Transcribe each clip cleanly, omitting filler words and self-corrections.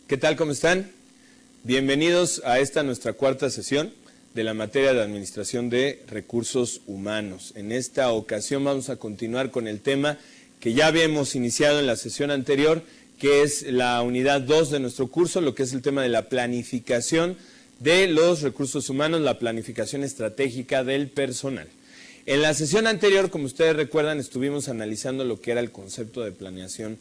¿Qué tal? ¿Cómo están? Bienvenidos a esta nuestra cuarta sesión de la materia de Administración de Recursos Humanos. En esta ocasión vamos a continuar con el tema que ya habíamos iniciado en la sesión anterior, que es la unidad 2 de nuestro curso, lo que es el tema de la planificación de los recursos humanos, la planificación estratégica del personal. En la sesión anterior, como ustedes recuerdan, estuvimos analizando lo que era el concepto de planeación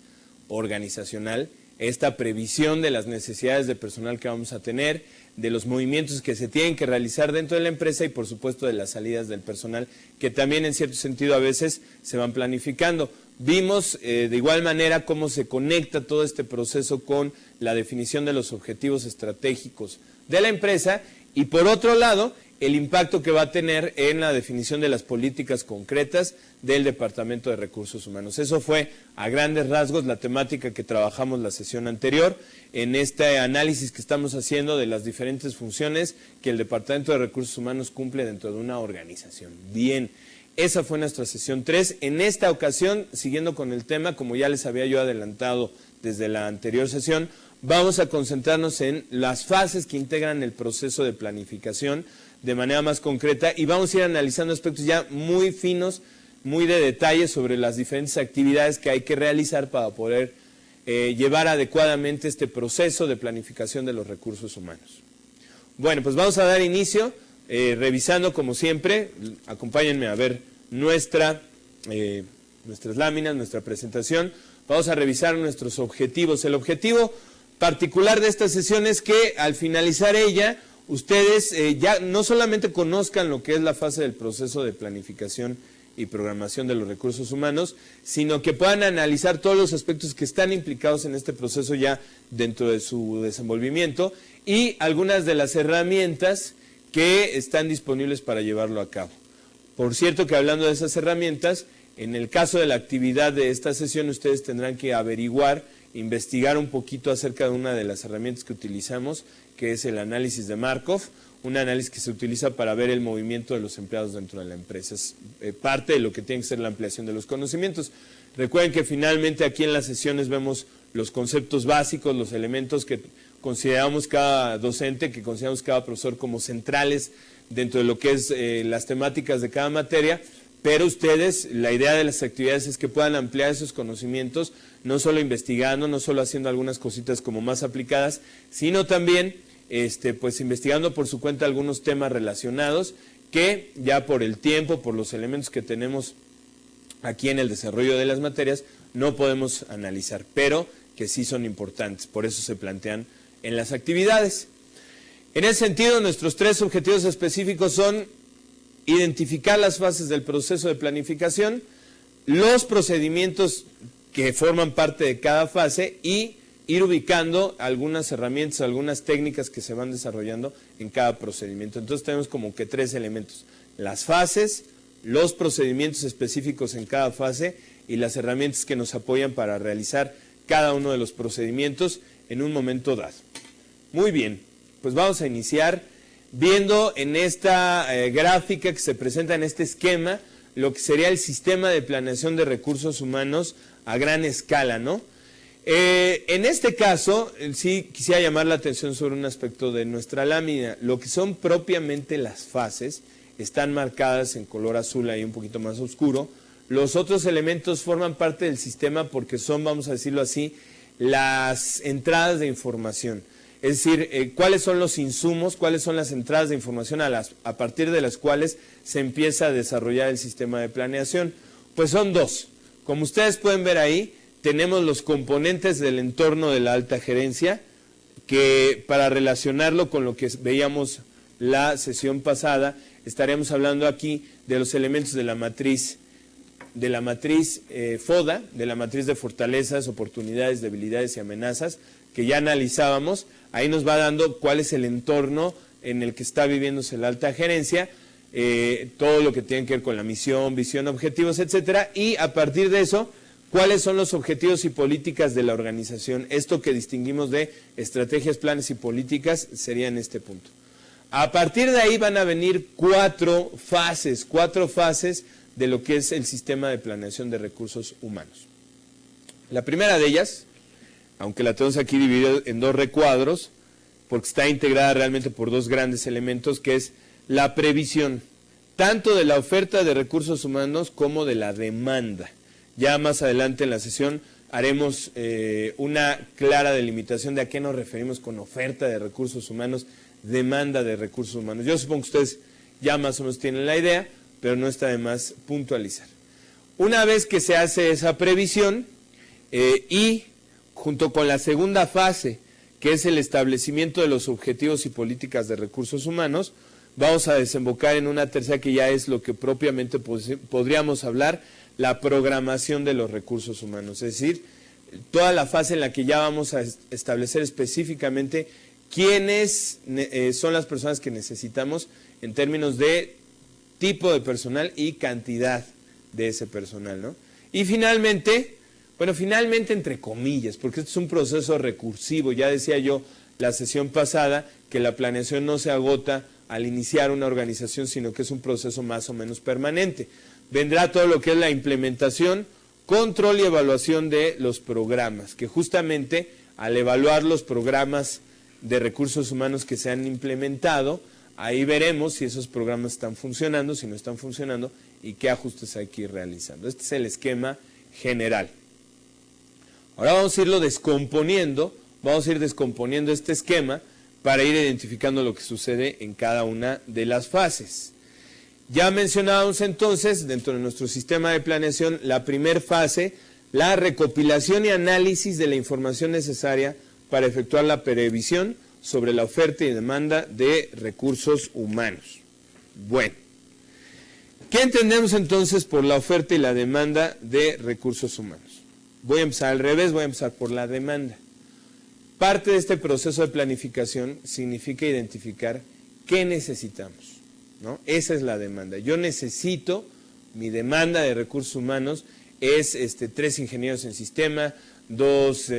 organizacional, esta previsión de las necesidades de personal que vamos a tener, de los movimientos que se tienen que realizar dentro de la empresa y por supuesto de las salidas del personal que también en cierto sentido a veces se van planificando. Vimos de igual manera cómo se conecta todo este proceso con la definición de los objetivos estratégicos de la empresa y por otro lado el impacto que va a tener en la definición de las políticas concretas del Departamento de Recursos Humanos. Eso fue a grandes rasgos la temática que trabajamos la sesión anterior en este análisis que estamos haciendo de las diferentes funciones que el Departamento de Recursos Humanos cumple dentro de una organización. Bien, esa fue nuestra sesión 3. En esta ocasión, siguiendo con el tema, como ya les había yo adelantado desde la anterior sesión, vamos a concentrarnos en las fases que integran el proceso de planificación de manera más concreta y vamos a ir analizando aspectos ya muy finos, muy de detalle sobre las diferentes actividades que hay que realizar para poder llevar adecuadamente este proceso de planificación de los recursos humanos. Bueno, pues vamos a dar inicio revisando como siempre, acompáñenme a ver nuestras láminas, nuestra presentación. Vamos a revisar nuestros objetivos. El objetivo particular de esta sesión es que al finalizar ella, ustedes ya no solamente conozcan lo que es la fase del proceso de planificación y programación de los recursos humanos, sino que puedan analizar todos los aspectos que están implicados en este proceso ya dentro de su desenvolvimiento y algunas de las herramientas que están disponibles para llevarlo a cabo. Por cierto que hablando de esas herramientas, en el caso de la actividad de esta sesión ustedes tendrán que averiguar, investigar un poquito acerca de una de las herramientas que utilizamos, que es el análisis de Markov, un análisis que se utiliza para ver el movimiento de los empleados dentro de la empresa. Es parte de lo que tiene que ser la ampliación de los conocimientos. Recuerden que finalmente aquí en las sesiones vemos los conceptos básicos, los elementos que consideramos cada docente, que consideramos cada profesor como centrales dentro de lo que es las temáticas de cada materia, pero ustedes, la idea de las actividades es que puedan ampliar esos conocimientos, no solo investigando, no solo haciendo algunas cositas como más aplicadas, sino también pues investigando por su cuenta algunos temas relacionados que ya por el tiempo, por los elementos que tenemos aquí en el desarrollo de las materias, no podemos analizar, pero que sí son importantes, por eso se plantean en las actividades. En ese sentido, nuestros 3 objetivos específicos son identificar las fases del proceso de planificación, los procedimientos que forman parte de cada fase y ir ubicando algunas herramientas, algunas técnicas que se van desarrollando en cada procedimiento. Entonces tenemos como que 3 elementos, las fases, los procedimientos específicos en cada fase y las herramientas que nos apoyan para realizar cada uno de los procedimientos en un momento dado. Muy bien, pues vamos a iniciar viendo en esta gráfica que se presenta en este esquema lo que sería el sistema de planeación de recursos humanos a gran escala, ¿no? En este caso, sí quisiera llamar la atención sobre un aspecto de nuestra lámina. Lo que son propiamente las fases están marcadas en color azul, ahí un poquito más oscuro. Los otros elementos forman parte del sistema porque son, vamos a decirlo así, las entradas de información. Es decir, cuáles son los insumos, cuáles son las entradas de información a partir de las cuales se empieza a desarrollar el sistema de planeación. Pues son 2. Como ustedes pueden ver ahí, tenemos los componentes del entorno de la alta gerencia, que para relacionarlo con lo que veíamos la sesión pasada, estaremos hablando aquí de los elementos de la matriz FODA, de la matriz de fortalezas, oportunidades, debilidades y amenazas, que ya analizábamos. Ahí nos va dando cuál es el entorno en el que está viviéndose la alta gerencia, todo lo que tiene que ver con la misión, visión, objetivos, etcétera, y a partir de eso, cuáles son los objetivos y políticas de la organización. Esto que distinguimos de estrategias, planes y políticas sería en este punto. A partir de ahí van a venir 4 fases de lo que es el sistema de planeación de recursos humanos. La primera de ellas aunque la tenemos aquí dividida en dos recuadros, porque está integrada realmente por dos grandes elementos, que es la previsión, tanto de la oferta de recursos humanos como de la demanda. Ya más adelante en la sesión haremos una clara delimitación de a qué nos referimos con oferta de recursos humanos, demanda de recursos humanos. Yo supongo que ustedes ya más o menos tienen la idea, pero no está de más puntualizar. Una vez que se hace esa previsión y junto con la segunda fase, que es el establecimiento de los objetivos y políticas de recursos humanos, vamos a desembocar en una tercera que ya es lo que propiamente podríamos hablar, la programación de los recursos humanos, es decir, toda la fase en la que ya vamos a establecer específicamente quiénes son las personas que necesitamos en términos de tipo de personal y cantidad de ese personal, ¿no? Y finalmente, bueno, finalmente entre comillas, porque esto es un proceso recursivo, ya decía yo la sesión pasada que la planeación no se agota al iniciar una organización, sino que es un proceso más o menos permanente. Vendrá todo lo que es la implementación, control y evaluación de los programas, que justamente al evaluar los programas de recursos humanos que se han implementado, ahí veremos si esos programas están funcionando, si no están funcionando y qué ajustes hay que ir realizando. Este es el esquema general. Ahora vamos a irlo descomponiendo, vamos a ir descomponiendo este esquema para ir identificando lo que sucede en cada una de las fases. Ya mencionábamos entonces, dentro de nuestro sistema de planeación, la primera fase, la recopilación y análisis de la información necesaria para efectuar la previsión sobre la oferta y demanda de recursos humanos. Bueno, ¿qué entendemos entonces por la oferta y la demanda de recursos humanos? Voy a empezar al revés, voy a empezar por la demanda. Parte de este proceso de planificación significa identificar qué necesitamos, ¿no? Esa es la demanda. Yo necesito, mi demanda de recursos humanos es 3 ingenieros en sistema, 2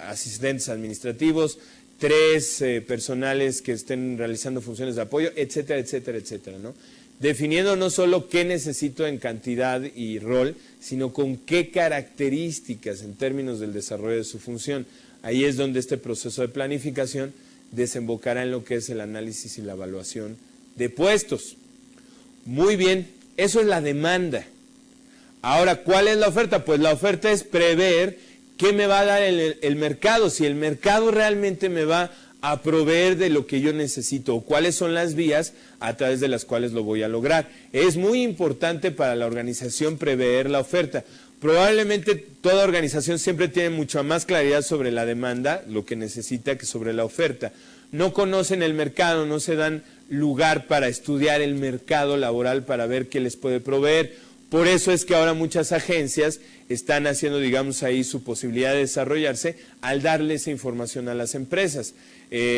asistentes administrativos, 3 personales que estén realizando funciones de apoyo, etcétera, etcétera, etcétera, ¿no? Definiendo no solo qué necesito en cantidad y rol, sino con qué características en términos del desarrollo de su función. Ahí es donde este proceso de planificación desembocará en lo que es el análisis y la evaluación de puestos. Muy bien, eso es la demanda. Ahora, ¿cuál es la oferta? Pues la oferta es prever qué me va a dar el mercado, si el mercado realmente me va a proveer de lo que yo necesito o cuáles son las vías a través de las cuales lo voy a lograr. Es muy importante para la organización prever la oferta. Probablemente toda organización siempre tiene mucha más claridad sobre la demanda, lo que necesita, que sobre la oferta. No conocen el mercado, no se dan lugar para estudiar el mercado laboral para ver qué les puede proveer. Por eso es que ahora muchas agencias están haciendo, digamos, ahí su posibilidad de desarrollarse al darle esa información a las empresas.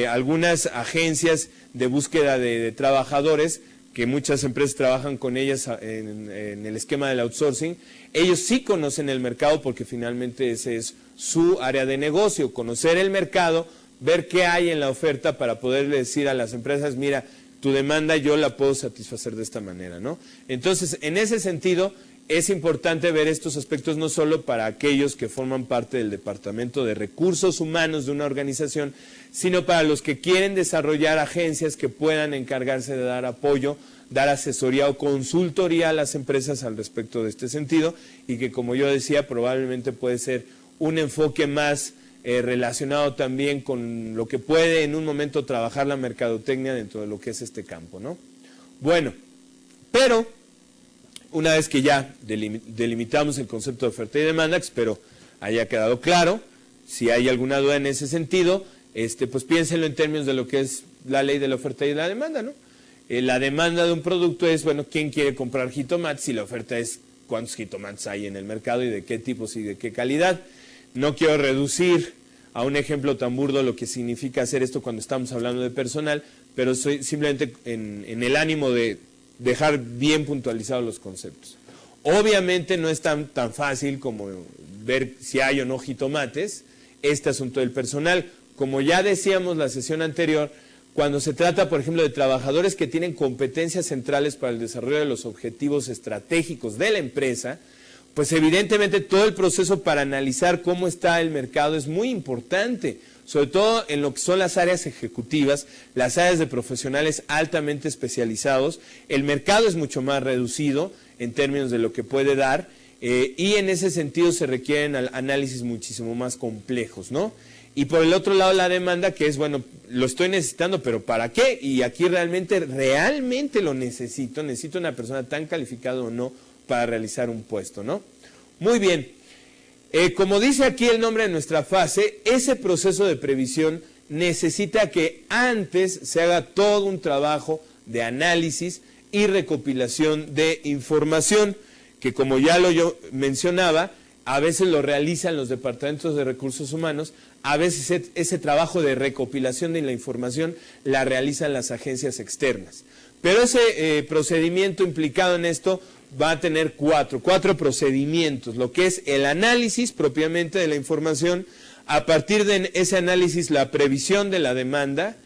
Algunas agencias de búsqueda de trabajadores, que muchas empresas trabajan con ellas en el esquema del outsourcing, ellos sí conocen el mercado porque finalmente ese es su área de negocio, conocer el mercado, ver qué hay en la oferta para poderle decir a las empresas, mira, tu demanda yo la puedo satisfacer de esta manera, ¿no? Entonces, en ese sentido, es importante ver estos aspectos no solo para aquellos que forman parte del Departamento de Recursos Humanos de una organización, sino para los que quieren desarrollar agencias que puedan encargarse de dar apoyo, dar asesoría o consultoría a las empresas al respecto de este sentido y que, como yo decía, probablemente puede ser un enfoque más relacionado también con lo que puede en un momento trabajar la mercadotecnia dentro de lo que es este campo, ¿no? Bueno, pero una vez que ya delimitamos el concepto de oferta y demanda, que espero haya quedado claro, si hay alguna duda en ese sentido, pues piénsenlo en términos de lo que es la ley de la oferta y la demanda, ¿no? La demanda de un producto es, bueno, ¿quién quiere comprar jitomates? Y la oferta es cuántos jitomates hay en el mercado y de qué tipos y de qué calidad. No quiero reducir a un ejemplo tan burdo lo que significa hacer esto cuando estamos hablando de personal, pero soy simplemente en el ánimo de dejar bien puntualizados los conceptos. Obviamente no es tan fácil como ver si hay o no jitomates, este asunto del personal. Como ya decíamos la sesión anterior, cuando se trata, por ejemplo, de trabajadores que tienen competencias centrales para el desarrollo de los objetivos estratégicos de la empresa, pues evidentemente todo el proceso para analizar cómo está el mercado es muy importante, sobre todo en lo que son las áreas ejecutivas, las áreas de profesionales altamente especializados. El mercado es mucho más reducido en términos de lo que puede dar, y en ese sentido se requieren análisis muchísimo más complejos, ¿no? Y por el otro lado la demanda, que es, bueno, lo estoy necesitando, pero ¿para qué? Y aquí realmente lo necesito una persona tan calificada o no para realizar un puesto, ¿no? Muy bien, como dice aquí el nombre de nuestra fase, ese proceso de previsión necesita que antes se haga todo un trabajo de análisis y recopilación de información, que como ya yo mencionaba, a veces lo realizan los departamentos de recursos humanos, a veces ese trabajo de recopilación de la información la realizan las agencias externas. Pero ese procedimiento implicado en esto va a tener cuatro procedimientos, lo que es el análisis propiamente de la información, a partir de ese análisis la previsión de la demanda,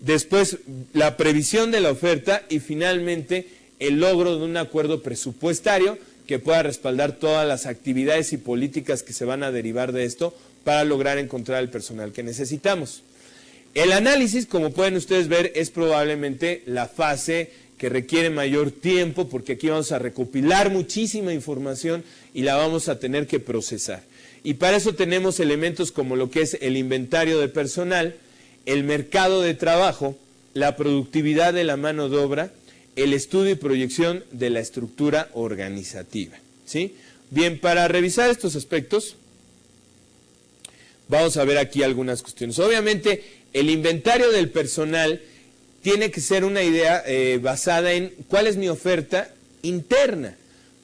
después la previsión de la oferta y finalmente el logro de un acuerdo presupuestario que pueda respaldar todas las actividades y políticas que se van a derivar de esto para lograr encontrar el personal que necesitamos. El análisis, como pueden ustedes ver, es probablemente la fase que requiere mayor tiempo, porque aquí vamos a recopilar muchísima información y la vamos a tener que procesar. Y para eso tenemos elementos como lo que es el inventario de personal, el mercado de trabajo, la productividad de la mano de obra, el estudio y proyección de la estructura organizativa, ¿sí? Bien, para revisar estos aspectos, vamos a ver aquí algunas cuestiones. Obviamente, el inventario del personal tiene que ser una idea basada en cuál es mi oferta interna.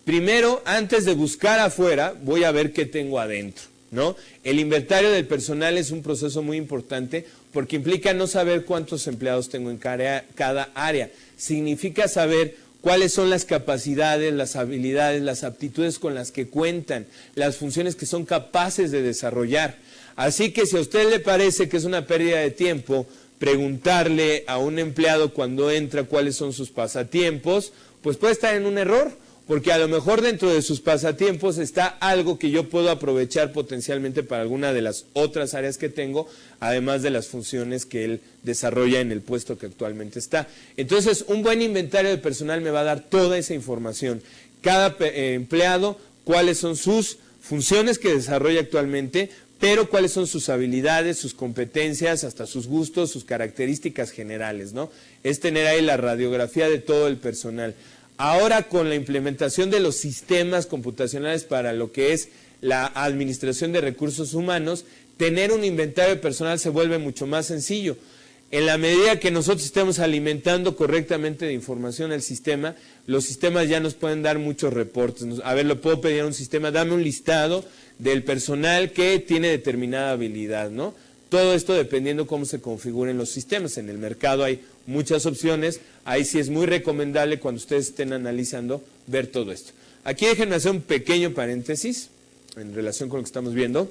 Primero, antes de buscar afuera, voy a ver qué tengo adentro, ¿no? El inventario del personal es un proceso muy importante porque implica no saber cuántos empleados tengo en cada área. Significa saber cuáles son las capacidades, las habilidades, las aptitudes con las que cuentan, las funciones que son capaces de desarrollar. Así que si a usted le parece que es una pérdida de tiempo preguntarle a un empleado cuando entra cuáles son sus pasatiempos, pues puede estar en un error, porque a lo mejor dentro de sus pasatiempos está algo que yo puedo aprovechar potencialmente para alguna de las otras áreas que tengo, además de las funciones que él desarrolla en el puesto que actualmente está. Entonces, un buen inventario de personal me va a dar toda esa información. Cada empleado, cuáles son sus funciones que desarrolla actualmente, pero cuáles son sus habilidades, sus competencias, hasta sus gustos, sus características generales, ¿no? Es tener ahí la radiografía de todo el personal. Ahora, con la implementación de los sistemas computacionales para lo que es la administración de recursos humanos, tener un inventario de personal se vuelve mucho más sencillo. En la medida que nosotros estemos alimentando correctamente de información al sistema, los sistemas ya nos pueden dar muchos reportes. A ver, le puedo pedir a un sistema, dame un listado del personal que tiene determinada habilidad, ¿no? Todo esto dependiendo cómo se configuren los sistemas. En el mercado hay muchas opciones, ahí sí es muy recomendable cuando ustedes estén analizando ver todo esto. Aquí déjenme hacer un pequeño paréntesis en relación con lo que estamos viendo,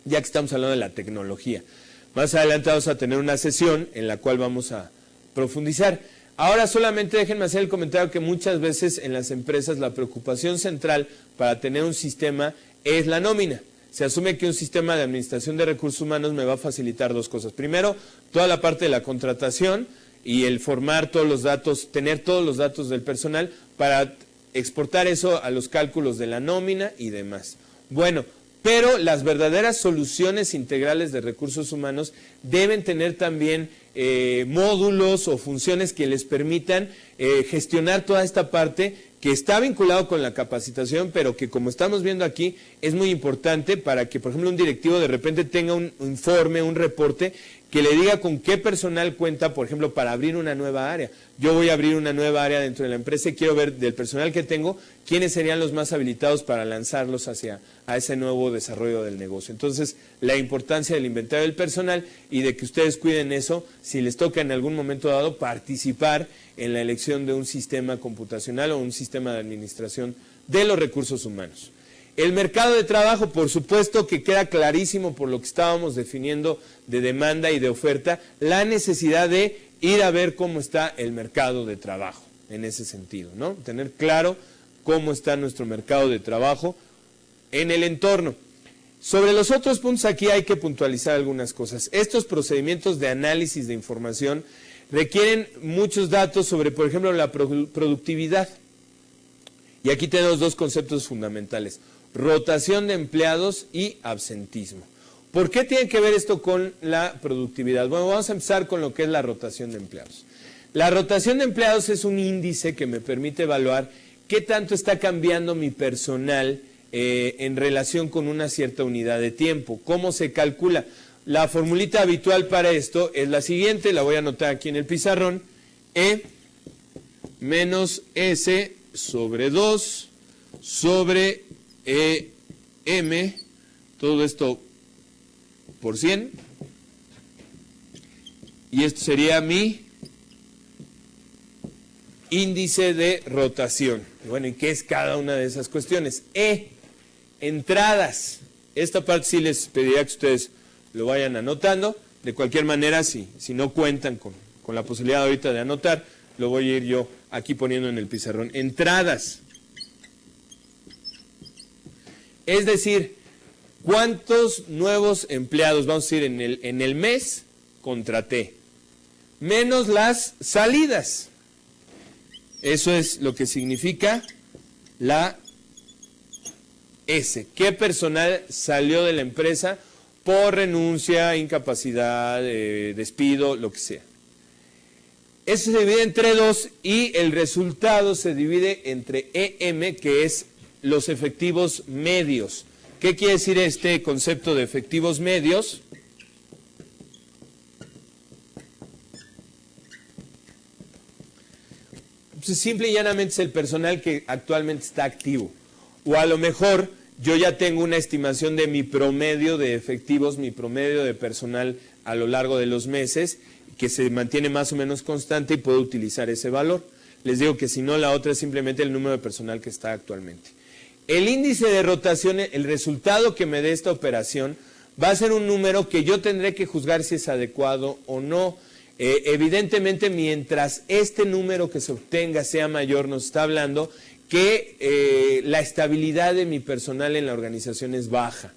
ya que estamos hablando de la tecnología. Más adelante vamos a tener una sesión en la cual vamos a profundizar. Ahora solamente déjenme hacer el comentario que muchas veces en las empresas la preocupación central para tener un sistema es la nómina. Se asume que un sistema de administración de recursos humanos me va a facilitar dos cosas. Primero, toda la parte de la contratación y el formar todos los datos, tener todos los datos del personal para exportar eso a los cálculos de la nómina y demás. Bueno, pero las verdaderas soluciones integrales de recursos humanos deben tener también módulos o funciones que les permitan gestionar toda esta parte que está vinculado con la capacitación, pero que como estamos viendo aquí es muy importante para que, por ejemplo, un directivo de repente tenga un informe, un reporte que le diga con qué personal cuenta, por ejemplo, para abrir una nueva área. Yo voy a abrir una nueva área dentro de la empresa y quiero ver del personal que tengo quiénes serían los más habilitados para lanzarlos hacia ese nuevo desarrollo del negocio. Entonces, la importancia del inventario del personal y de que ustedes cuiden eso, si les toca en algún momento dado participar en la elección de un sistema computacional o un sistema de administración de los recursos humanos. El mercado de trabajo, por supuesto que queda clarísimo por lo que estábamos definiendo de demanda y de oferta, la necesidad de ir a ver cómo está el mercado de trabajo en ese sentido, ¿no? Tener claro cómo está nuestro mercado de trabajo en el entorno. Sobre los otros puntos aquí hay que puntualizar algunas cosas. Estos procedimientos de análisis de información requieren muchos datos sobre, por ejemplo, la productividad. Y aquí tenemos dos conceptos fundamentales: rotación de empleados y absentismo. ¿Por qué tiene que ver esto con la productividad? Bueno, vamos a empezar con lo que es la rotación de empleados. La rotación de empleados es un índice que me permite evaluar qué tanto está cambiando mi personal en relación con una cierta unidad de tiempo. ¿Cómo se calcula? La formulita habitual para esto es la siguiente, la voy a anotar aquí en el pizarrón: E menos S sobre 2 sobre EM, todo esto por 100, y esto sería mi índice de rotación. Bueno, ¿y qué es cada una de esas cuestiones? Entradas. Esta parte sí les pediría que ustedes lo vayan anotando. De cualquier manera, si no cuentan con la posibilidad ahorita de anotar, lo voy a ir yo aquí poniendo en el pizarrón. Entradas. Es decir, ¿cuántos nuevos empleados, vamos a decir, en el mes contraté? Menos las salidas. Eso es lo que significa la S. ¿Qué personal salió de la empresa por renuncia, incapacidad, despido, lo que sea? Eso se divide entre 2 y el resultado se divide entre EM, que es los efectivos medios. ¿Qué quiere decir este concepto de efectivos medios? Pues simple y llanamente es el personal que actualmente está activo. O a lo mejor yo ya tengo una estimación de mi promedio de efectivos, mi promedio de personal a lo largo de los meses, que se mantiene más o menos constante y puedo utilizar ese valor. Les digo que si no, la otra es simplemente el número de personal que está actualmente. El índice de rotación, el resultado que me dé esta operación, va a ser un número que yo tendré que juzgar si es adecuado o no. Evidentemente, mientras este número que se obtenga sea mayor, nos está hablando que la estabilidad de mi personal en la organización es baja.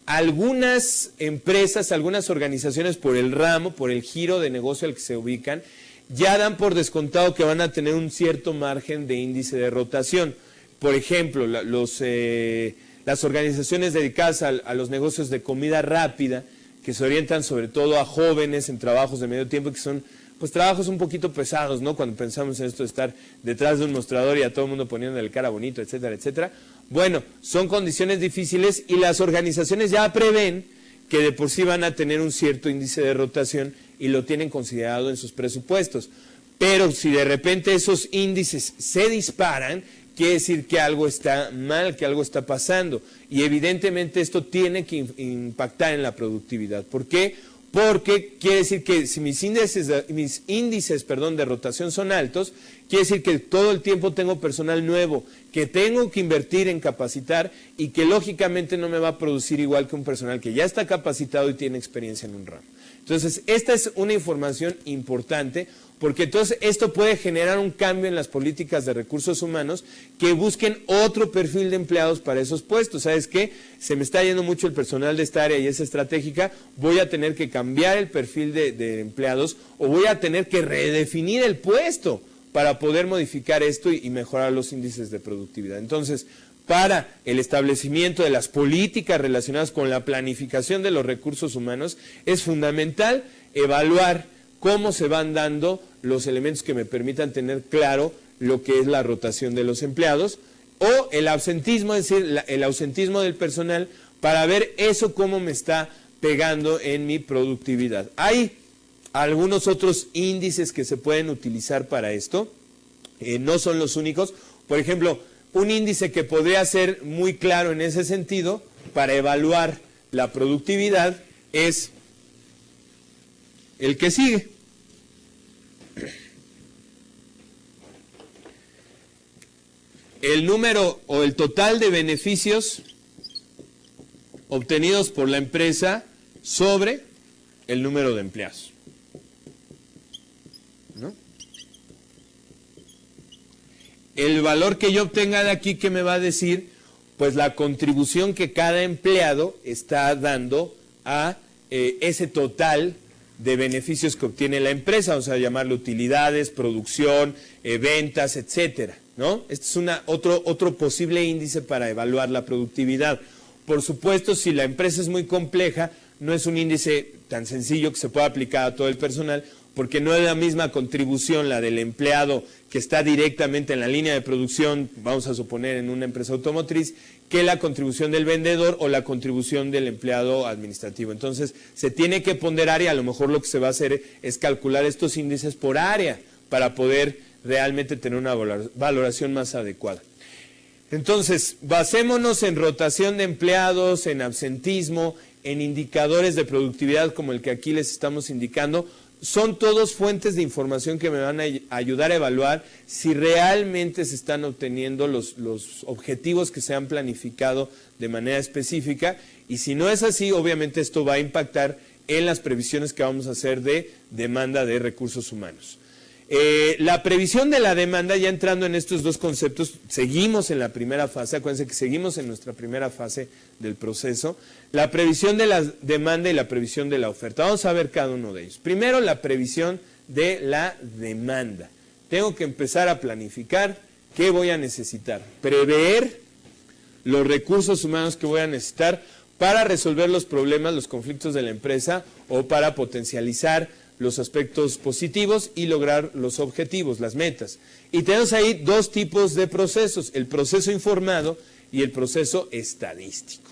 Algunas empresas, algunas organizaciones por el ramo, por el giro de negocio al que se ubican, ya dan por descontado que van a tener un cierto margen de índice de rotación. Por ejemplo, las organizaciones dedicadas a los negocios de comida rápida, que se orientan sobre todo a jóvenes en trabajos de medio tiempo, que son pues trabajos un poquito pesados, ¿no? Cuando pensamos en esto de estar detrás de un mostrador y a todo el mundo poniéndole cara bonito, etcétera, etcétera. Bueno, son condiciones difíciles y las organizaciones ya prevén que de por sí van a tener un cierto índice de rotación y lo tienen considerado en sus presupuestos. Pero si de repente esos índices se disparan, quiere decir que algo está mal, que algo está pasando. Y evidentemente esto tiene que impactar en la productividad. ¿Por qué? Porque quiere decir que si mis índices de rotación son altos, quiere decir que todo el tiempo tengo personal nuevo, que tengo que invertir en capacitar y que lógicamente no me va a producir igual que un personal que ya está capacitado y tiene experiencia en un ramo. Entonces, esta es una información importante, porque entonces esto puede generar un cambio en las políticas de recursos humanos que busquen otro perfil de empleados para esos puestos. ¿Sabes qué? Se me está yendo mucho el personal de esta área y es estratégica, voy a tener que cambiar el perfil de empleados o voy a tener que redefinir el puesto para poder modificar esto y mejorar los índices de productividad. Entonces, para el establecimiento de las políticas relacionadas con la planificación de los recursos humanos, es fundamental evaluar cómo se van dando los elementos que me permitan tener claro lo que es la rotación de los empleados o el absentismo, es decir, el ausentismo del personal, para ver eso cómo me está pegando en mi productividad. Hay algunos otros índices que se pueden utilizar para esto, no son los únicos. Por ejemplo, un índice que podría ser muy claro en ese sentido para evaluar la productividad es el que sigue. El número o el total de beneficios obtenidos por la empresa sobre el número de empleados, ¿no? el valor que yo obtenga de aquí, ¿qué me va a decir? Pues la contribución que cada empleado está dando a ese total de beneficios que obtiene la empresa, vamos a llamarlo utilidades, producción, ventas, etcétera, ¿no? Este es otro posible índice para evaluar la productividad. Por supuesto, si la empresa es muy compleja, no es un índice tan sencillo que se pueda aplicar a todo el personal, porque no es la misma contribución la del empleado que está directamente en la línea de producción, vamos a suponer en una empresa automotriz, que la contribución del vendedor o la contribución del empleado administrativo. Entonces, se tiene que ponderar y a lo mejor lo que se va a hacer es calcular estos índices por área para poder realmente tener una valoración más adecuada. Entonces, basémonos en rotación de empleados, en absentismo, en indicadores de productividad como el que aquí les estamos indicando. Son todos fuentes de información que me van a ayudar a evaluar si realmente se están obteniendo los objetivos que se han planificado de manera específica, y si no es así, obviamente esto va a impactar en las previsiones que vamos a hacer de demanda de recursos humanos. La previsión de la demanda, ya entrando en estos dos conceptos, seguimos en la primera fase, acuérdense que seguimos en nuestra primera fase del proceso, la previsión de la demanda y la previsión de la oferta. Vamos a ver cada uno de ellos. Primero, la previsión de la demanda. Tengo que empezar a planificar qué voy a necesitar, prever los recursos humanos que voy a necesitar para resolver los problemas, los conflictos de la empresa o para potencializar los aspectos positivos y lograr los objetivos, las metas. Y tenemos ahí dos tipos de procesos, el proceso informado y el proceso estadístico.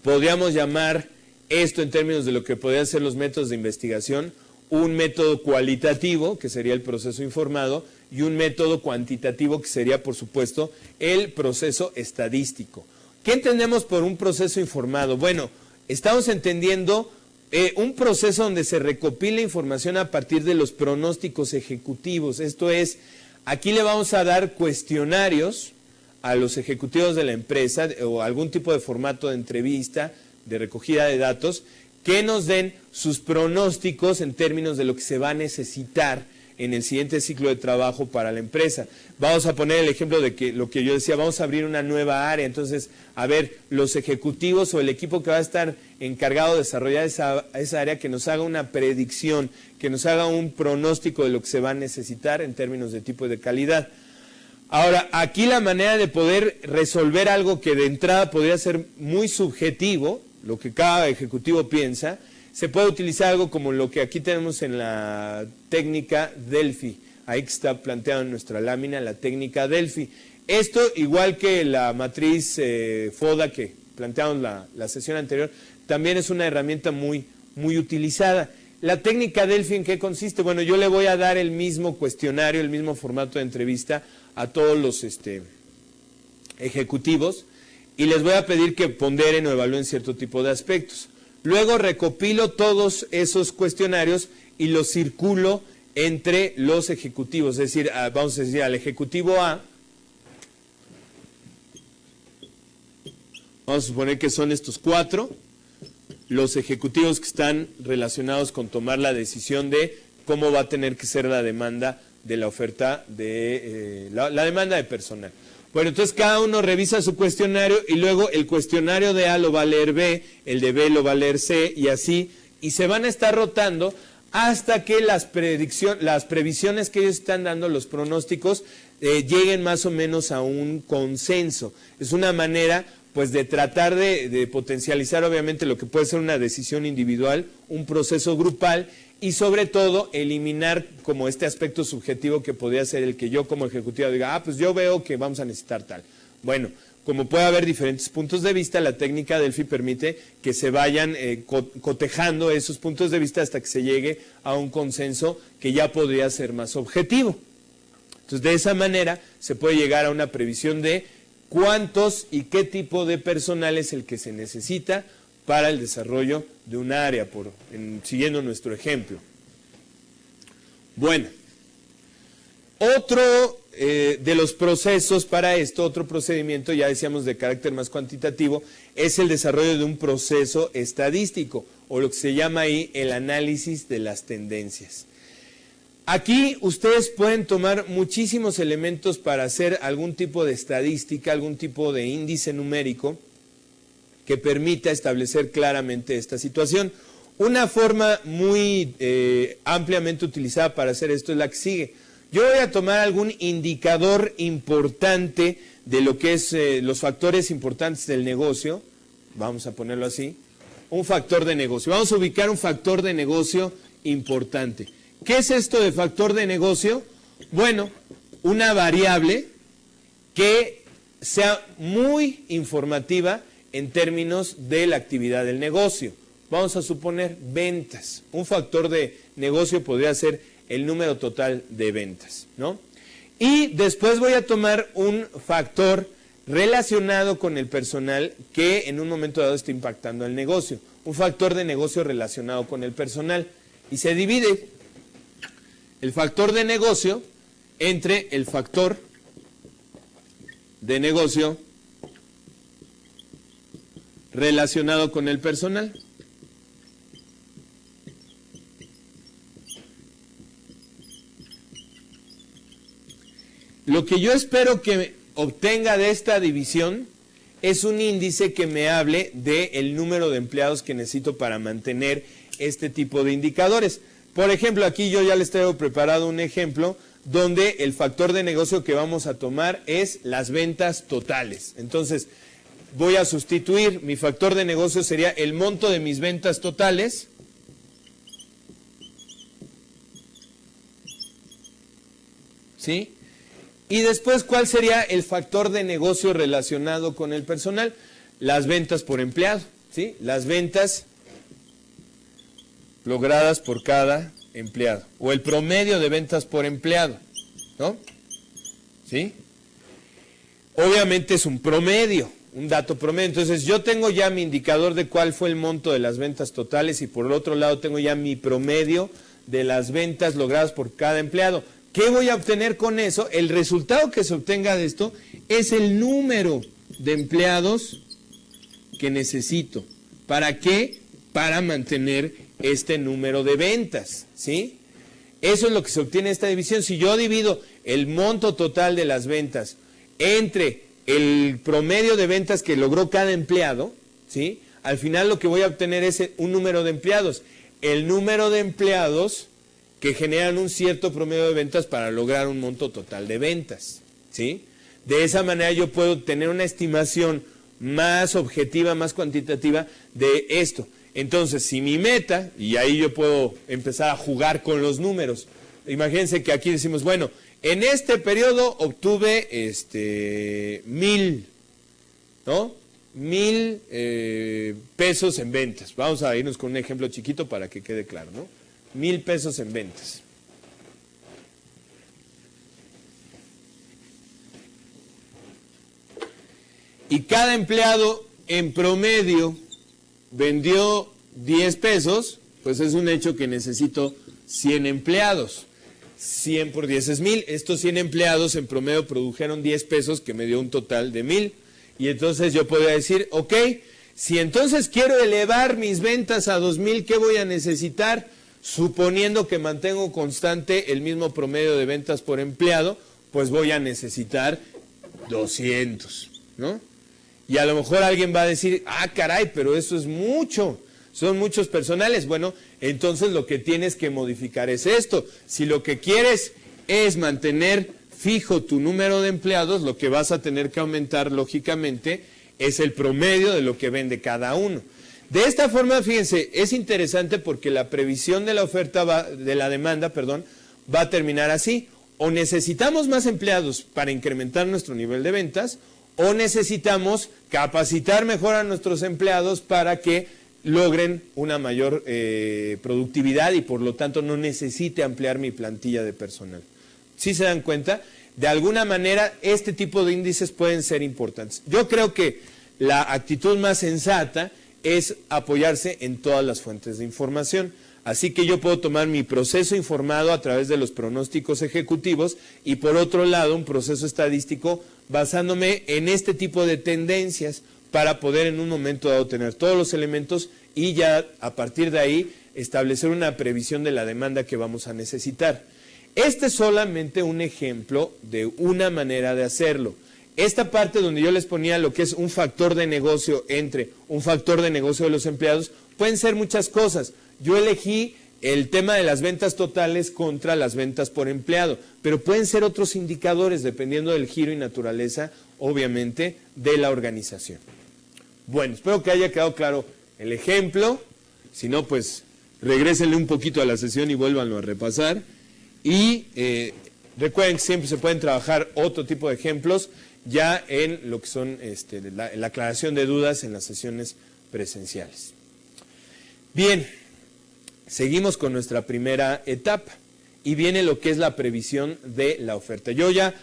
Podríamos llamar esto en términos de lo que podrían ser los métodos de investigación, un método cualitativo, que sería el proceso informado, y un método cuantitativo, que sería, por supuesto, el proceso estadístico. ¿Qué entendemos por un proceso informado? Bueno, estamos entendiendo un proceso donde se recopila información a partir de los pronósticos ejecutivos. Esto es, aquí le vamos a dar cuestionarios a los ejecutivos de la empresa o algún tipo de formato de entrevista, de recogida de datos, que nos den sus pronósticos en términos de lo que se va a necesitar en el siguiente ciclo de trabajo para la empresa. Vamos a poner el ejemplo de que lo que yo decía, vamos a abrir una nueva área, entonces, a ver, los ejecutivos o el equipo que va a estar encargado de desarrollar esa área, que nos haga una predicción, que nos haga un pronóstico de lo que se va a necesitar en términos de tipo y de calidad. Ahora, aquí la manera de poder resolver algo que de entrada podría ser muy subjetivo, lo que cada ejecutivo piensa, se puede utilizar algo como lo que aquí tenemos en la técnica Delphi, ahí que está planteado en nuestra lámina, la técnica Delphi. Esto, igual que la matriz FODA que planteamos la sesión anterior, también es una herramienta muy utilizada. La técnica Delphi, ¿en qué consiste? Bueno, yo le voy a dar el mismo cuestionario, el mismo formato de entrevista a todos los ejecutivos y les voy a pedir que ponderen o evalúen cierto tipo de aspectos. Luego recopilo todos esos cuestionarios y los circulo entre los ejecutivos, es decir, vamos a decir al ejecutivo A, vamos a suponer que son estos 4, los ejecutivos que están relacionados con tomar la decisión de cómo va a tener que ser la demanda de la oferta, de la demanda de personal. Bueno, entonces cada uno revisa su cuestionario y luego el cuestionario de A lo va a leer B, el de B lo va a leer C y así, y se van a estar rotando hasta que las previsiones que ellos están dando, los pronósticos, lleguen más o menos a un consenso. Es una manera pues de tratar de potencializar obviamente lo que puede ser una decisión individual, un proceso grupal y sobre todo eliminar como este aspecto subjetivo que podría ser el que yo como ejecutivo diga, pues yo veo que vamos a necesitar tal. Bueno, como puede haber diferentes puntos de vista, la técnica Delphi permite que se vayan cotejando esos puntos de vista hasta que se llegue a un consenso que ya podría ser más objetivo. Entonces, de esa manera se puede llegar a una previsión de cuántos y qué tipo de personal es el que se necesita para el desarrollo de un área, siguiendo nuestro ejemplo. Bueno, otro de los procesos para esto, otro procedimiento, ya decíamos de carácter más cuantitativo, es el desarrollo de un proceso estadístico, o lo que se llama ahí el análisis de las tendencias. Aquí ustedes pueden tomar muchísimos elementos para hacer algún tipo de estadística, algún tipo de índice numérico que permita establecer claramente esta situación. Una forma muy ampliamente utilizada para hacer esto es la que sigue. Yo voy a tomar algún indicador importante de lo que es los factores importantes del negocio, vamos a ponerlo así, un factor de negocio. Vamos a ubicar un factor de negocio importante. ¿Qué es esto de factor de negocio? Bueno, una variable que sea muy informativa en términos de la actividad del negocio. Vamos a suponer ventas. Un factor de negocio podría ser el número total de ventas, ¿no? Y después voy a tomar un factor relacionado con el personal que en un momento dado está impactando el negocio. Un factor de negocio relacionado con el personal. Y se divide el factor de negocio entre el factor de negocio relacionado con el personal. Lo que yo espero que obtenga de esta división es un índice que me hable del número de empleados que necesito para mantener este tipo de indicadores. Por ejemplo, aquí yo ya les traigo preparado un ejemplo donde el factor de negocio que vamos a tomar es las ventas totales. Entonces, voy a sustituir, mi factor de negocio sería el monto de mis ventas totales ¿sí? Y después, ¿cuál sería el factor de negocio relacionado con el personal? Las ventas por empleado, ¿sí? Las ventas logradas por cada empleado, o el promedio de ventas por empleado, ¿no? ¿Sí? Obviamente es un promedio, un dato promedio. Entonces yo tengo ya mi indicador de cuál fue el monto de las ventas totales y por el otro lado tengo ya mi promedio de las ventas logradas por cada empleado. ¿Qué voy a obtener con eso? El resultado que se obtenga de esto es el número de empleados que necesito. ¿Para qué? Para mantener este número de ventas, ¿sí? Eso es lo que se obtiene en esta división. Si yo divido el monto total de las ventas entre el promedio de ventas que logró cada empleado, ¿sí? Al final lo que voy a obtener es un número de empleados. El número de empleados que generan un cierto promedio de ventas para lograr un monto total de ventas, ¿sí? De esa manera yo puedo tener una estimación más objetiva, más cuantitativa de esto. Entonces, si mi meta, y ahí yo puedo empezar a jugar con los números, imagínense que aquí decimos, bueno, en este periodo obtuve 1,000, ¿no? 1,000 pesos en ventas. Vamos a irnos con un ejemplo chiquito para que quede claro, ¿no? 1,000 pesos en ventas. Y cada empleado en promedio vendió 10 pesos, pues es un hecho que necesito 100 empleados. 100 por 10 es 1,000. Estos 100 empleados en promedio produjeron 10 pesos, que me dio un total de 1,000. Y entonces yo podría decir, ok, si entonces quiero elevar mis ventas a 2,000, ¿qué voy a necesitar? Suponiendo que mantengo constante el mismo promedio de ventas por empleado, pues voy a necesitar 200, ¿no? Y a lo mejor alguien va a decir, ah, caray, pero eso es mucho, son muchos personales. Bueno, entonces lo que tienes que modificar es esto. Si lo que quieres es mantener fijo tu número de empleados, lo que vas a tener que aumentar, lógicamente, es el promedio de lo que vende cada uno. De esta forma, fíjense, es interesante porque la previsión de la oferta, de la demanda, va a terminar así. O necesitamos más empleados para incrementar nuestro nivel de ventas, o necesitamos capacitar mejor a nuestros empleados para que logren una mayor productividad y por lo tanto no necesite ampliar mi plantilla de personal. ¿Sí se dan cuenta? De alguna manera este tipo de índices pueden ser importantes. Yo creo que la actitud más sensata es apoyarse en todas las fuentes de información. Así que yo puedo tomar mi proceso informado a través de los pronósticos ejecutivos y por otro lado un proceso estadístico basándome en este tipo de tendencias para poder en un momento dado tener todos los elementos y ya a partir de ahí establecer una previsión de la demanda que vamos a necesitar. Este es solamente un ejemplo de una manera de hacerlo. Esta parte donde yo les ponía lo que es un factor de negocio entre un factor de negocio de los empleados, pueden ser muchas cosas. Yo elegí el tema de las ventas totales contra las ventas por empleado, pero pueden ser otros indicadores dependiendo del giro y naturaleza, obviamente, de la organización. Bueno, espero que haya quedado claro el ejemplo. Si no, pues regrésenle un poquito a la sesión y vuélvanlo a repasar. Y recuerden que siempre se pueden trabajar otro tipo de ejemplos ya en lo que son la aclaración de dudas en las sesiones presenciales. Bien, seguimos con nuestra primera etapa y viene lo que es la previsión de la oferta. Yo ya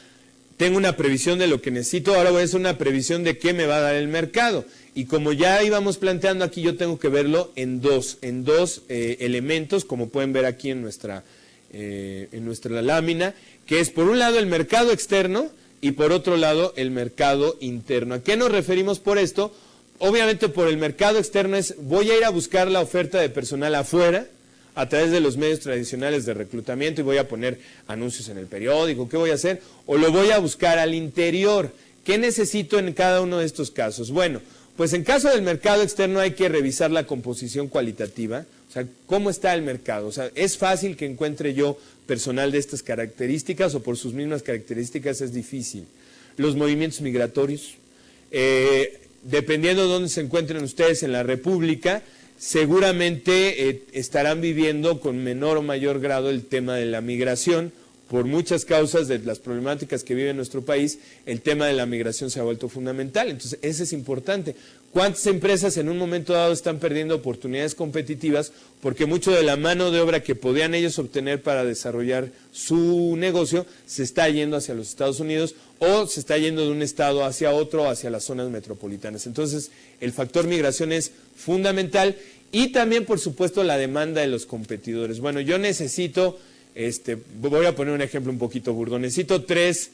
tengo una previsión de lo que necesito, ahora voy a hacer una previsión de qué me va a dar el mercado. Y como ya íbamos planteando aquí, yo tengo que verlo en dos elementos, como pueden ver aquí en nuestra lámina, que es por un lado el mercado externo y por otro lado el mercado interno. ¿A qué nos referimos por esto? Obviamente por el mercado externo es, voy a ir a buscar la oferta de personal afuera, a través de los medios tradicionales de reclutamiento y voy a poner anuncios en el periódico, ¿qué voy a hacer? O lo voy a buscar al interior. ¿Qué necesito en cada uno de estos casos? Bueno, pues en caso del mercado externo hay que revisar la composición cualitativa, o sea, ¿cómo está el mercado? O sea, ¿es fácil que encuentre yo personal de estas características o por sus mismas características es difícil? Los movimientos migratorios, dependiendo de dónde se encuentren ustedes en la República, seguramente estarán viviendo con menor o mayor grado el tema de la migración. Por muchas causas de las problemáticas que vive nuestro país, el tema de la migración se ha vuelto fundamental. Entonces, ese es importante. ¿Cuántas empresas en un momento dado están perdiendo oportunidades competitivas porque mucho de la mano de obra que podían ellos obtener para desarrollar su negocio se está yendo hacia los Estados Unidos o se está yendo de un estado hacia otro, hacia las zonas metropolitanas? Entonces, el factor migración es fundamental y también, por supuesto, la demanda de los competidores. Bueno, yo necesito... voy a poner un ejemplo un poquito burdo. Necesito 3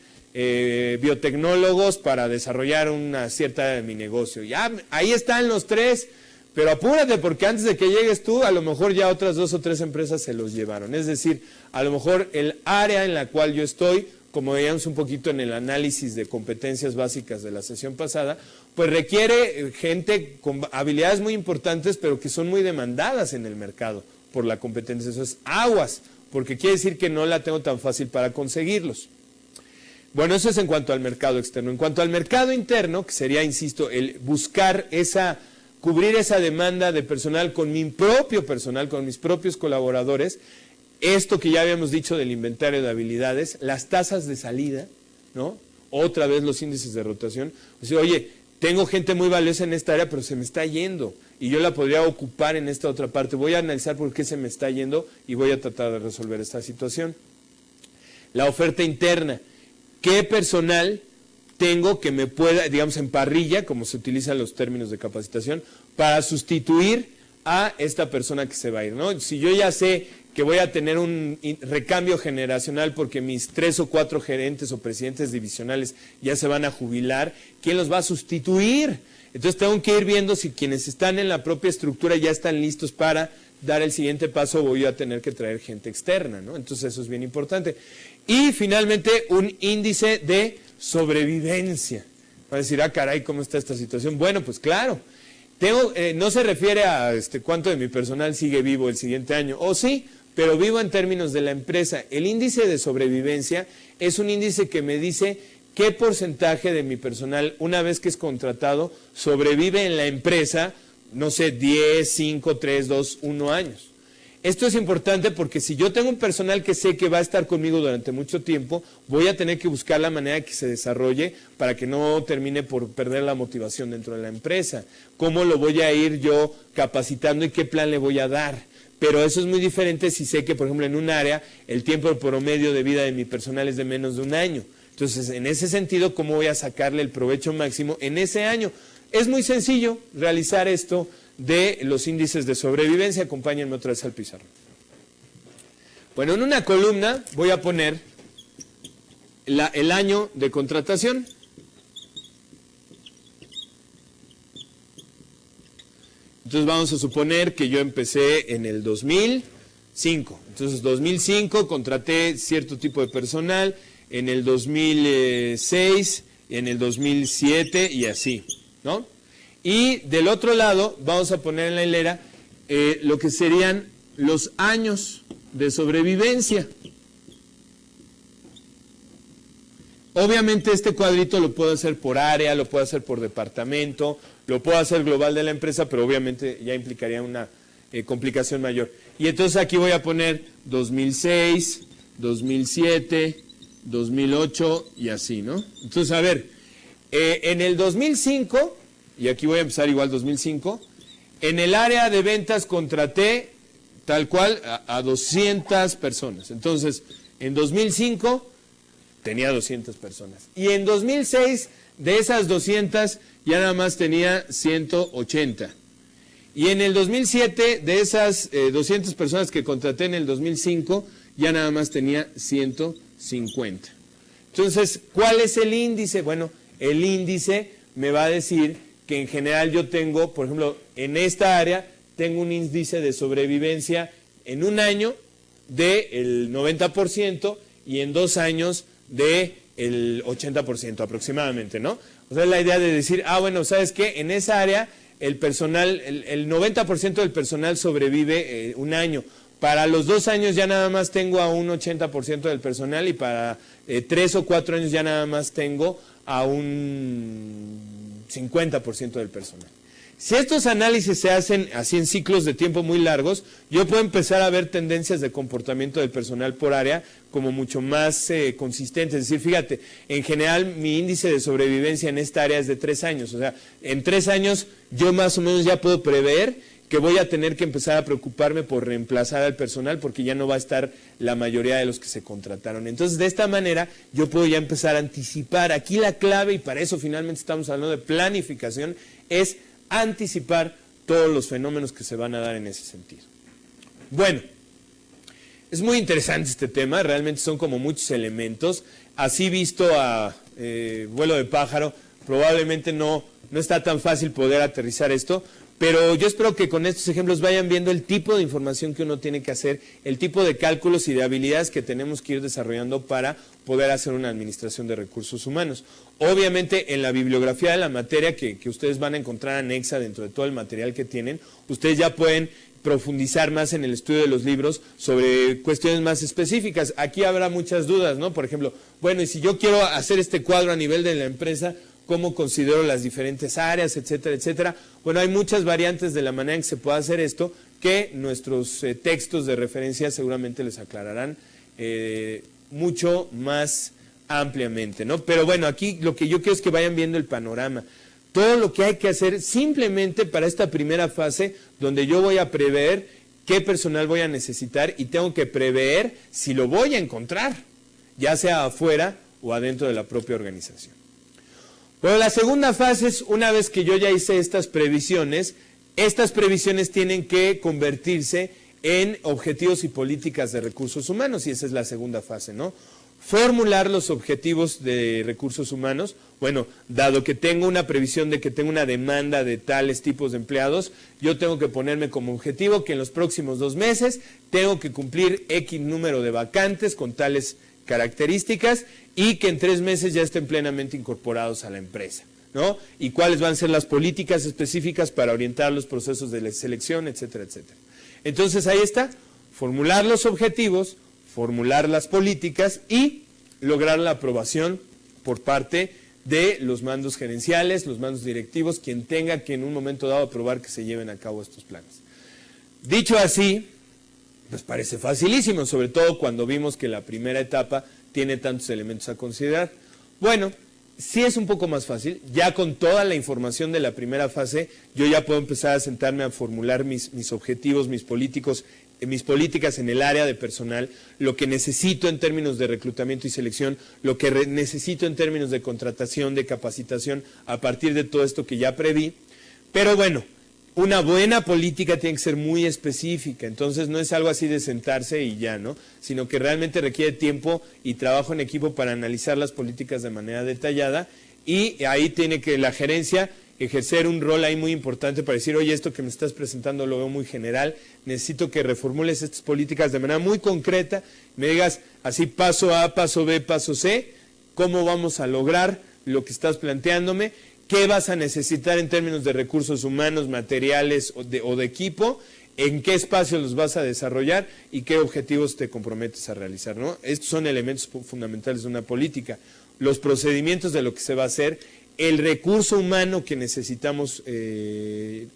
biotecnólogos para desarrollar una cierta área de mi negocio. Ya, ahí están los 3, pero apúrate porque antes de que llegues tú, a lo mejor ya otras 2 o 3 empresas se los llevaron. Es decir, a lo mejor el área en la cual yo estoy, como veíamos un poquito en el análisis de competencias básicas de la sesión pasada, pues requiere gente con habilidades muy importantes, pero que son muy demandadas en el mercado por la competencia. Eso es aguas, porque quiere decir que no la tengo tan fácil para conseguirlos. Bueno, eso es en cuanto al mercado externo. En cuanto al mercado interno, que sería, insisto, el buscar cubrir esa demanda de personal con mi propio personal, con mis propios colaboradores, esto que ya habíamos dicho del inventario de habilidades, las tasas de salida, ¿no? Otra vez los índices de rotación. O sea, oye, tengo gente muy valiosa en esta área, pero se me está yendo y yo la podría ocupar en esta otra parte. Voy a analizar por qué se me está yendo y voy a tratar de resolver esta situación. La oferta interna. ¿Qué personal tengo que me pueda, digamos en parrilla, como se utilizan los términos de capacitación, para sustituir a esta persona que se va a ir, ¿no? Si yo ya sé que voy a tener un recambio generacional porque mis 3 o 4 gerentes o presidentes divisionales ya se van a jubilar, ¿quién los va a sustituir? Entonces tengo que ir viendo si quienes están en la propia estructura ya están listos para dar el siguiente paso o voy a tener que traer gente externa, ¿no? Entonces eso es bien importante. Y finalmente un índice de sobrevivencia. Va a decir, ah, caray, ¿cómo está esta situación? Bueno, pues claro, no se refiere a cuánto de mi personal sigue vivo el siguiente año, o sí, pero vivo en términos de la empresa. El índice de sobrevivencia es un índice que me dice qué porcentaje de mi personal, una vez que es contratado, sobrevive en la empresa, no sé, 10, 5, 3, 2, 1 años. Esto es importante porque si yo tengo un personal que sé que va a estar conmigo durante mucho tiempo, voy a tener que buscar la manera de que se desarrolle para que no termine por perder la motivación dentro de la empresa. ¿Cómo lo voy a ir yo capacitando y qué plan le voy a dar? Pero eso es muy diferente si sé que, por ejemplo, en un área el tiempo promedio de vida de mi personal es de menos de 1 año. Entonces, en ese sentido, ¿cómo voy a sacarle el provecho máximo en ese año? Es muy sencillo realizar esto de los índices de sobrevivencia. Acompáñenme otra vez al pizarrón. Bueno, en una columna voy a poner el año de contratación. Entonces vamos a suponer que yo empecé en el 2000, 5. Entonces, 2005 contraté cierto tipo de personal, en el 2006, en el 2007 y así, ¿no? Y del otro lado vamos a poner en la hilera lo que serían los años de sobrevivencia. Obviamente este cuadrito lo puedo hacer por área, lo puedo hacer por departamento, lo puedo hacer global de la empresa, pero obviamente ya implicaría una complicación mayor. Y entonces aquí voy a poner 2006, 2007, 2008 y así, ¿no? Entonces, a ver, en el 2005, y aquí voy a empezar igual 2005, en el área de ventas contraté tal cual a 200 personas. Entonces, en 2005 tenía 200 personas. Y en 2006, de esas 200, ya nada más tenía 180. Y en el 2007, de esas 200 personas que contraté en el 2005, ya nada más tenía 150. Entonces, ¿cuál es el índice? Bueno, el índice me va a decir que en general yo tengo, por ejemplo, en esta área, tengo un índice de sobrevivencia en un año del 90% y en 2 años del 80% aproximadamente, ¿no? O sea, la idea de decir, bueno, ¿sabes qué? En esa área el personal, el 90% del personal sobrevive un año. Para los 2 años ya nada más tengo a un 80% del personal y para 3 o 4 años ya nada más tengo a un 50% del personal. Si estos análisis se hacen así en ciclos de tiempo muy largos, yo puedo empezar a ver tendencias de comportamiento del personal por área como mucho más consistentes. Es decir, fíjate, en general mi índice de sobrevivencia en esta área es de 3 años. O sea, en 3 años yo más o menos ya puedo prever que voy a tener que empezar a preocuparme por reemplazar al personal porque ya no va a estar la mayoría de los que se contrataron. Entonces, de esta manera, yo puedo ya empezar a anticipar. Aquí la clave, y para eso finalmente estamos hablando de planificación, es anticipar todos los fenómenos que se van a dar en ese sentido. Bueno, es muy interesante este tema, realmente son como muchos elementos. Así visto a vuelo de pájaro, probablemente no está tan fácil poder aterrizar esto, pero yo espero que con estos ejemplos vayan viendo el tipo de información que uno tiene que hacer, el tipo de cálculos y de habilidades que tenemos que ir desarrollando para poder hacer una administración de recursos humanos. Obviamente en la bibliografía de la materia que ustedes van a encontrar anexa dentro de todo el material que tienen, ustedes ya pueden profundizar más en el estudio de los libros sobre cuestiones más específicas. Aquí habrá muchas dudas, ¿no? Por ejemplo, bueno, y si yo quiero hacer este cuadro a nivel de la empresa, ¿cómo considero las diferentes áreas, etcétera, etcétera? Bueno, hay muchas variantes de la manera en que se puede hacer esto que nuestros textos de referencia seguramente les aclararán mucho más ampliamente, ¿no? Pero bueno, aquí lo que yo quiero es que vayan viendo el panorama. Todo lo que hay que hacer simplemente para esta primera fase, donde yo voy a prever qué personal voy a necesitar y tengo que prever si lo voy a encontrar, ya sea afuera o adentro de la propia organización. Bueno, la segunda fase es, una vez que yo ya hice estas previsiones tienen que convertirse en objetivos y políticas de recursos humanos, y esa es la segunda fase, ¿no? Formular los objetivos de recursos humanos. Bueno, dado que tengo una previsión de que tengo una demanda de tales tipos de empleados, yo tengo que ponerme como objetivo que en los próximos 2 meses tengo que cumplir X número de vacantes con tales características y que en 3 meses ya estén plenamente incorporados a la empresa, ¿no? Y cuáles van a ser las políticas específicas para orientar los procesos de selección, etcétera, etcétera. Entonces ahí está, formular los objetivos, formular las políticas y lograr la aprobación por parte de los mandos gerenciales, los mandos directivos, quien tenga que en un momento dado aprobar que se lleven a cabo estos planes. Dicho así, pues parece facilísimo, sobre todo cuando vimos que la primera etapa tiene tantos elementos a considerar. Bueno, sí es un poco más fácil, ya con toda la información de la primera fase, yo ya puedo empezar a sentarme a formular mis objetivos, mis políticas en el área de personal, lo que necesito en términos de reclutamiento y selección, lo que necesito en términos de contratación, de capacitación, a partir de todo esto que ya preví. Pero bueno, una buena política tiene que ser muy específica, entonces no es algo así de sentarse y ya, ¿no? Sino que realmente requiere tiempo y trabajo en equipo para analizar las políticas de manera detallada, y ahí tiene que la gerencia ejercer un rol ahí muy importante para decir, oye, esto que me estás presentando lo veo muy general, necesito que reformules estas políticas de manera muy concreta, me digas así paso A, paso B, paso C, cómo vamos a lograr lo que estás planteándome, qué vas a necesitar en términos de recursos humanos, materiales o de equipo, en qué espacios los vas a desarrollar y qué objetivos te comprometes a realizar, ¿no? Estos son elementos fundamentales de una política. Los procedimientos de lo que se va a hacer, el recurso humano que necesitamos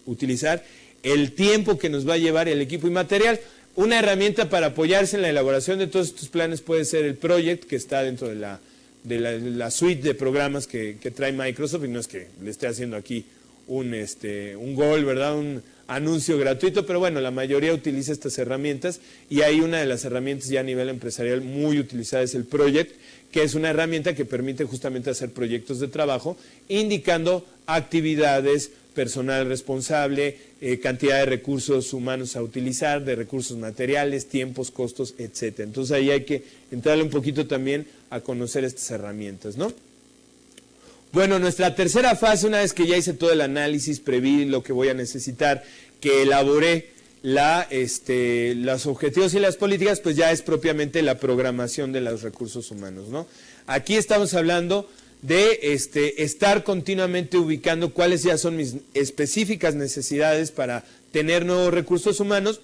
utilizar, el tiempo que nos va a llevar el equipo y material. Una herramienta para apoyarse en la elaboración de todos estos planes puede ser el Project, que está dentro de la suite de programas que trae Microsoft, y no es que le esté haciendo aquí un gol, ¿verdad?, un anuncio gratuito, pero bueno, la mayoría utiliza estas herramientas, y hay una de las herramientas ya a nivel empresarial muy utilizada es el Project, que es una herramienta que permite justamente hacer proyectos de trabajo, indicando actividades, personal responsable, cantidad de recursos humanos a utilizar, de recursos materiales, tiempos, costos, etcétera. Entonces ahí hay que entrarle un poquito también a conocer estas herramientas, ¿no? Bueno, nuestra tercera fase, una vez que ya hice todo el análisis, preví lo que voy a necesitar, que elaboré los objetivos y las políticas, pues ya es propiamente la programación de los recursos humanos, ¿no? Aquí estamos hablando de estar continuamente ubicando cuáles ya son mis específicas necesidades para tener nuevos recursos humanos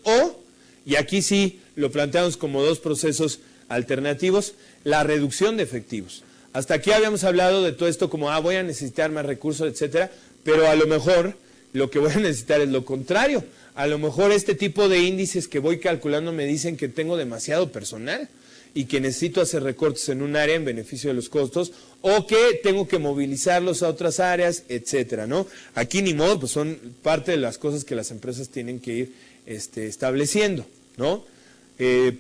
y aquí sí lo planteamos como dos procesos alternativos, la reducción de efectivos. Hasta aquí habíamos hablado de todo esto como, voy a necesitar más recursos, etcétera, pero a lo mejor lo que voy a necesitar es lo contrario. A lo mejor este tipo de índices que voy calculando me dicen que tengo demasiado personal y que necesito hacer recortes en un área en beneficio de los costos, o que tengo que movilizarlos a otras áreas, etcétera, ¿no? Aquí ni modo, pues son parte de las cosas que las empresas tienen que ir estableciendo, ¿no?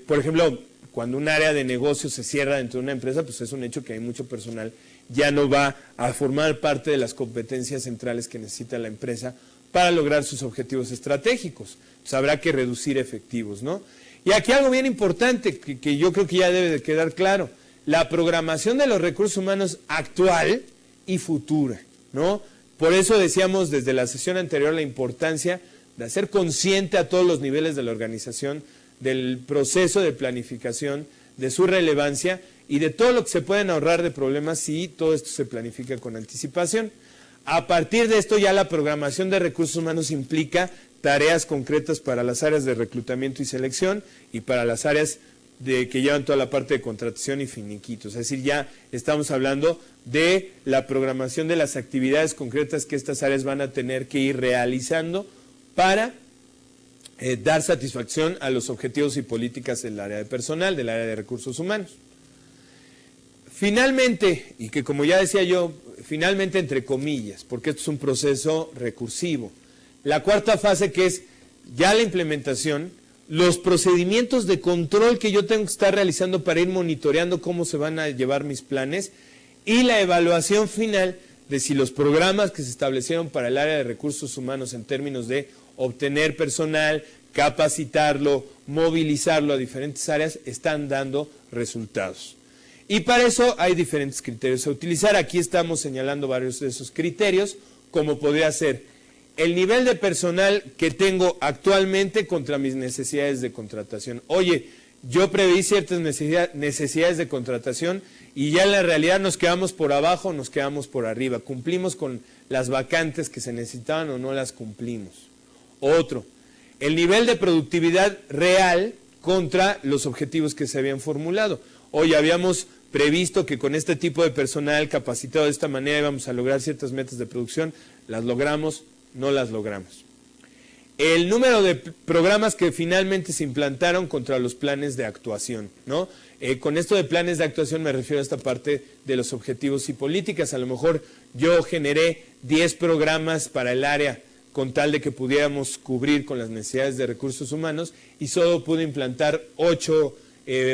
Por ejemplo, cuando un área de negocio se cierra dentro de una empresa, pues es un hecho que hay mucho personal, ya no va a formar parte de las competencias centrales que necesita la empresa para lograr sus objetivos estratégicos. Pues habrá que reducir efectivos, ¿no? Y aquí algo bien importante que yo creo que ya debe de quedar claro, la programación de los recursos humanos actual y futura, ¿no? Por eso decíamos desde la sesión anterior la importancia de hacer consciente a todos los niveles de la organización del proceso de planificación, de su relevancia y de todo lo que se pueden ahorrar de problemas si todo esto se planifica con anticipación. A partir de esto ya la programación de recursos humanos implica tareas concretas para las áreas de reclutamiento y selección y para las áreas que llevan toda la parte de contratación y finiquitos. Es decir, ya estamos hablando de la programación de las actividades concretas que estas áreas van a tener que ir realizando para dar satisfacción a los objetivos y políticas del área de personal, del área de recursos humanos. Finalmente, y que como ya decía yo, finalmente entre comillas, porque esto es un proceso recursivo, la cuarta fase, que es ya la implementación, los procedimientos de control que yo tengo que estar realizando para ir monitoreando cómo se van a llevar mis planes y la evaluación final de si los programas que se establecieron para el área de recursos humanos en términos de obtener personal, capacitarlo, movilizarlo a diferentes áreas, están dando resultados. Y para eso hay diferentes criterios a utilizar. Aquí estamos señalando varios de esos criterios, como podría ser el nivel de personal que tengo actualmente contra mis necesidades de contratación. Oye, yo preví ciertas necesidades de contratación y ya en la realidad nos quedamos por abajo, nos quedamos por arriba. ¿Cumplimos con las vacantes que se necesitaban o no las cumplimos? Otro, el nivel de productividad real contra los objetivos que se habían formulado. Oye, habíamos previsto que con este tipo de personal capacitado de esta manera íbamos a lograr ciertas metas de producción, las logramos, no las logramos. El número de programas que finalmente se implantaron contra los planes de actuación, ¿no? Con esto de planes de actuación me refiero a esta parte de los objetivos y políticas. A lo mejor yo generé 10 programas para el área con tal de que pudiéramos cubrir con las necesidades de recursos humanos y solo pude implantar 8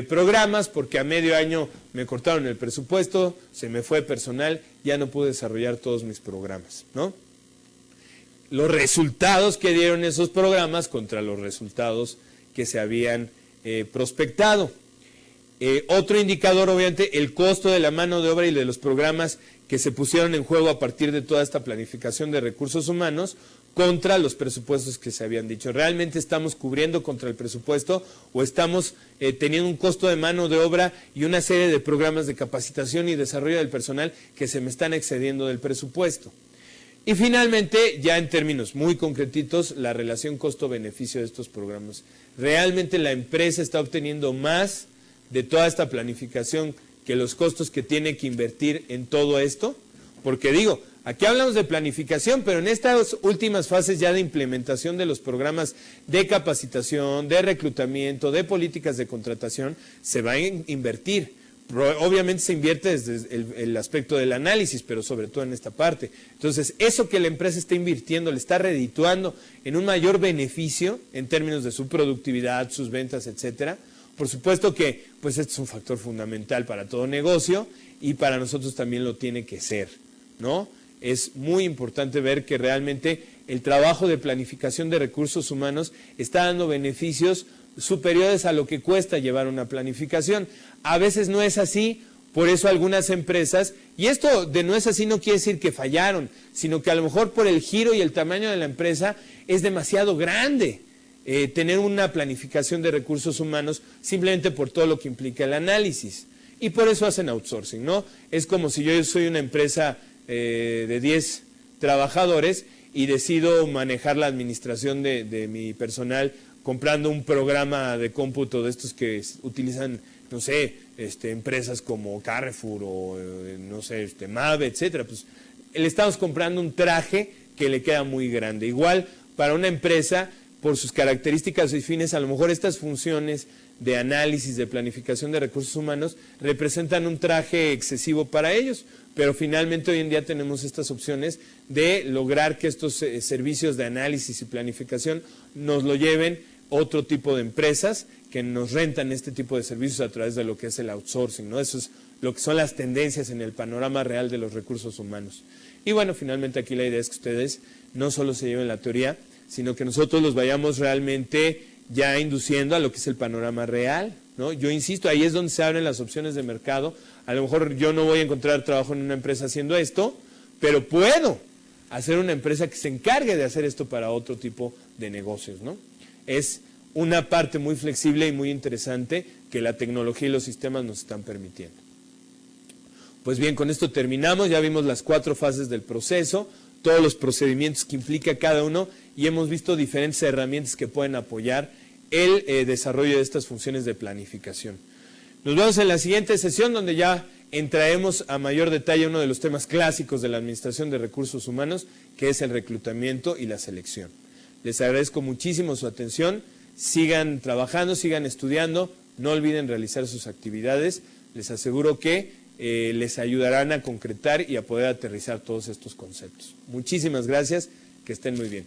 programas porque a medio año me cortaron el presupuesto, se me fue personal, ya no pude desarrollar todos mis programas, ¿no? Los resultados que dieron esos programas contra los resultados que se habían prospectado. Otro indicador, obviamente, el costo de la mano de obra y de los programas que se pusieron en juego a partir de toda esta planificación de recursos humanos contra los presupuestos que se habían dicho. ¿Realmente estamos cubriendo contra el presupuesto o estamos teniendo un costo de mano de obra y una serie de programas de capacitación y desarrollo del personal que se me están excediendo del presupuesto? Y finalmente, ya en términos muy concretitos, la relación costo-beneficio de estos programas. ¿Realmente la empresa está obteniendo más de toda esta planificación que los costos que tiene que invertir en todo esto? Porque digo, aquí hablamos de planificación, pero en estas últimas fases ya de implementación de los programas de capacitación, de reclutamiento, de políticas de contratación, se va a invertir. Obviamente se invierte desde el aspecto del análisis, pero sobre todo en esta parte. Entonces, eso que la empresa está invirtiendo le está redituando en un mayor beneficio en términos de su productividad, sus ventas, etcétera. Por supuesto que pues este es un factor fundamental para todo negocio y para nosotros también lo tiene que ser, ¿no? Es muy importante ver que realmente el trabajo de planificación de recursos humanos está dando beneficios superiores a lo que cuesta llevar una planificación. A veces no es así, por eso algunas empresas, y esto de no es así no quiere decir que fallaron, sino que a lo mejor por el giro y el tamaño de la empresa es demasiado grande tener una planificación de recursos humanos simplemente por todo lo que implica el análisis. Y por eso hacen outsourcing, ¿no? Es como si yo soy una empresa de 10 trabajadores y decido manejar la administración de mi personal comprando un programa de cómputo de estos que utilizan, no sé, empresas como Carrefour o, no sé, Mave, etcétera. Pues le estamos comprando un traje que le queda muy grande. Igual, para una empresa, por sus características y fines, a lo mejor estas funciones de análisis, de planificación de recursos humanos, representan un traje excesivo para ellos, pero finalmente hoy en día tenemos estas opciones de lograr que estos servicios de análisis y planificación nos lo lleven otro tipo de empresas que nos rentan este tipo de servicios a través de lo que es el outsourcing, ¿no? Eso es lo que son las tendencias en el panorama real de los recursos humanos. Y bueno, finalmente aquí la idea es que ustedes no solo se lleven la teoría, sino que nosotros los vayamos realmente ya induciendo a lo que es el panorama real, ¿no? Yo insisto, ahí es donde se abren las opciones de mercado. A lo mejor yo no voy a encontrar trabajo en una empresa haciendo esto, pero puedo hacer una empresa que se encargue de hacer esto para otro tipo de negocios, ¿no? Es una parte muy flexible y muy interesante que la tecnología y los sistemas nos están permitiendo. Pues bien, con esto terminamos, ya vimos las 4 fases del proceso, todos los procedimientos que implica cada uno y hemos visto diferentes herramientas que pueden apoyar el desarrollo de estas funciones de planificación. Nos vemos en la siguiente sesión donde ya entraremos a mayor detalle uno de los temas clásicos de la administración de recursos humanos, que es el reclutamiento y la selección. Les agradezco muchísimo su atención, sigan trabajando, sigan estudiando, no olviden realizar sus actividades, les aseguro que les ayudarán a concretar y a poder aterrizar todos estos conceptos. Muchísimas gracias, que estén muy bien.